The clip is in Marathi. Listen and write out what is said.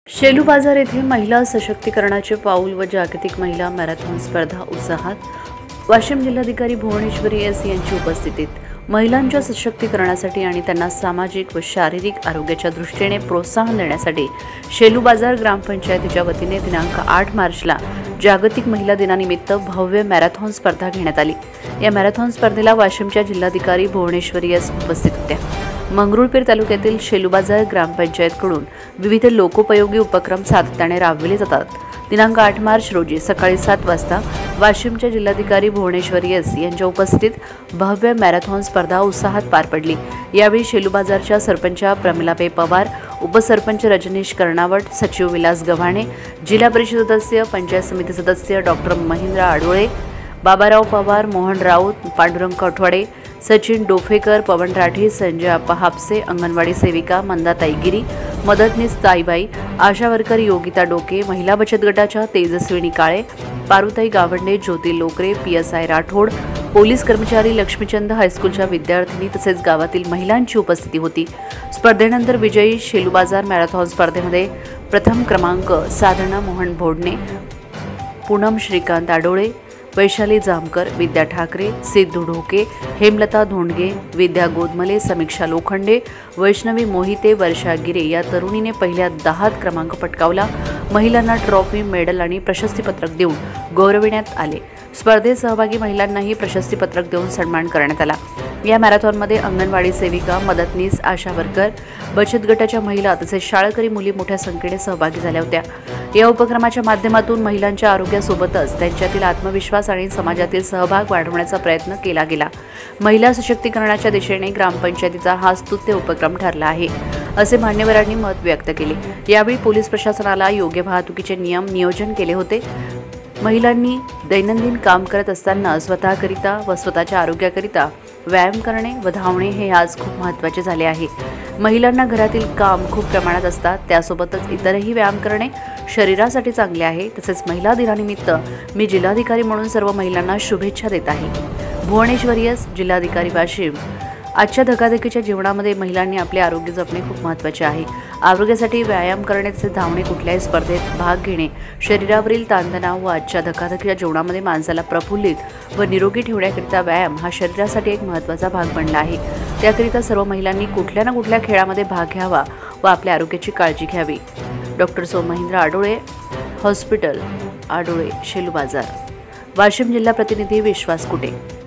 शेलू बाजार येथे महिला सशक्तीकरणाचे पाऊल व जागतिक महिला मॅरेथॉन स्पर्धा उत्साहात. वाशिम जिल्हाधिकारी भुवनेश्वरी एस यांची उपस्थितीत महिलांच्या सशक्तीकरणासाठी आणि त्यांना सामाजिक व शारीरिक आरोग्याच्या दृष्टीने प्रोत्साहन देण्यासाठी शेलू बाजार ग्रामपंचायतीच्या वतीने दिनांक 8 मार्चला जागतिक महिला दिनानिमित्त भव्य मॅरेथॉन स्पर्धा घेण्यात आली. या मॅरेथॉन स्पर्धेला वाशिमच्या जिल्हाधिकारी भुवनेश्वरी एस उपस्थित होत्या. मंगरुळपीर तालुक्यातील शेलू बाजार ग्रामपंचायतकडून विविध लोकोपयोगी उपक्रम सातत्याने राबविले जातात. दिनांक 8 मार्च रोजी सकाळी 7 वाजता वाशिमच्या जिल्हाधिकारी भुवनेश्वरी एस यांच्या उपस्थितीत भव्य मॅरेथॉन स्पर्धा उत्साहात पार पडली. यावेळी शेलू बाजारच्या सरपंच प्रमिलाबाई पवार, उपसरपंच रजनीश कर्णावट, सचिव विलास गव्हाणे, जिल्हा परिषद सदस्य, पंचायत समिती सदस्य डॉक्टर महेंद्र आडोळे, बाबाराव पवार, मोहन राऊत, पांडुरंग कठवाडे, सचिन डोफेकर, पवन राठी, संजय आप्पा हापसे, अंगणवाडी सेविका मंदाताई गिरी, मदतनीस ताईबाई, आशा वर्कर योगिता डोके, महिला बचत गटाच्या तेजस्विनी काळे, पारुताई गावंडे, ज्योती लोकरे, PSI राठोड, पोलीस कर्मचारी, लक्ष्मीचंद हायस्कूलच्या विद्यार्थिनी तसेच गावातील महिलांची उपस्थिती होती. स्पर्धेनंतर विजयी शेलू बाजार मॅरेथॉन स्पर्धेमध्ये प्रथम क्रमांक साधना मोहन भोडणे, पूनम श्रीकांत आडोळे, वैशाली जामकर, विद्या ठाकरे, सिद्धू ढोके, हेमलता धोंडगे, विद्या गोदमले, समीक्षा लोखंडे, वैष्णवी मोहिते, वर्षा गिरे या तरुणीने पहिल्या 10 क्रमांक पटकावला. महिलांना ट्रॉफी, मेडल आणि प्रशस्तीपत्रक देऊन गौरविण्यात आले. स्पर्धेत सहभागी महिलांनाही प्रशस्तीपत्रक देऊन सन्मान करण्यात आला. या मॅरेथॉनमध्ये अंगणवाडी सेविका, मदतनीस, आशा वर्कर, बचत गटाच्या महिला तसेच शाळकरी मुली मोठ्या संख्येने सहभागी झाल्या होत्या. या उपक्रमाच्या माध्यमातून महिलांच्या आरोग्यासोबतच त्यांच्यातील आत्मविश्वास आणि समाजातील सहभाग वाढवण्याचा प्रयत्न केला गेला. महिला सशक्तीकरणाच्या दिशेने ग्रामपंचायतीचा हा स्तुत्य उपक्रम ठरला आहे, असे मान्यवरांनी मत व्यक्त केले. यावेळी पोलीस प्रशासनाला योग्य वाहतुकीचे नियोजन केले होते. महिलांनी दैनंदिन काम करत असताना स्वतःकरिता व स्वतःच्या आरोग्याकरिता व्यायाम करणे व धावणे हे आज खूप महत्त्वाचे झाले आहे. महिलांना घरातील काम खूप प्रमाणात असतात, त्यासोबतच इतरही व्यायाम करणे शरीरासाठी चांगले आहे. तसेच महिला दिनानिमित्त मी जिल्हाधिकारी म्हणून सर्व महिलांना शुभेच्छा देत आहे. भुवनेश्वरी एस, जिल्हाधिकारी वाशिम. आजच्या धकाधकीच्या जीवनामध्ये महिलांनी आपले आरोग्य जपणे खूप महत्त्वाचे आहे. आरोग्यासाठी व्यायाम करणे तसेच धावणे, कुठल्याही स्पर्धेत भाग घेणे शरीरावरील ताणतणाव व आजच्या धकाधकीच्या जीवनामध्ये माणसाला प्रफुल्लित व निरोगी ठेवण्याकरिता व्यायाम हा शरीरासाठी एक महत्त्वाचा भाग बनला आहे. त्याकरिता सर्व महिलांनी कुठल्या ना कुठल्या खेळामध्ये भाग घ्यावा व आपल्या आरोग्याची काळजी घ्यावी. डॉक्टर महेंद्र आडोळे, हॉस्पिटल आडोळे, शेलू बाजार. वाशिम जिल्हा प्रतिनिधी विश्वास कुटे.